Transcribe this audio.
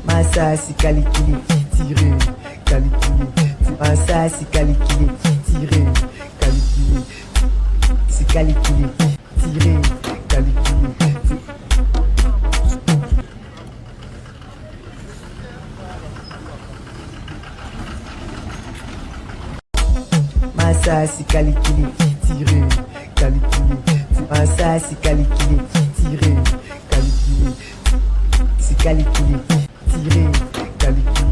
Massa c'est calculé, tiré, calculé. Massa c'est calculé, tiré, calculé. C'est calculé, tiré, calculé. Massa c'est calculé, tiré, calculé. Massa c'est calculé, tiré, calculé. C'est calculé, tiré, calculé.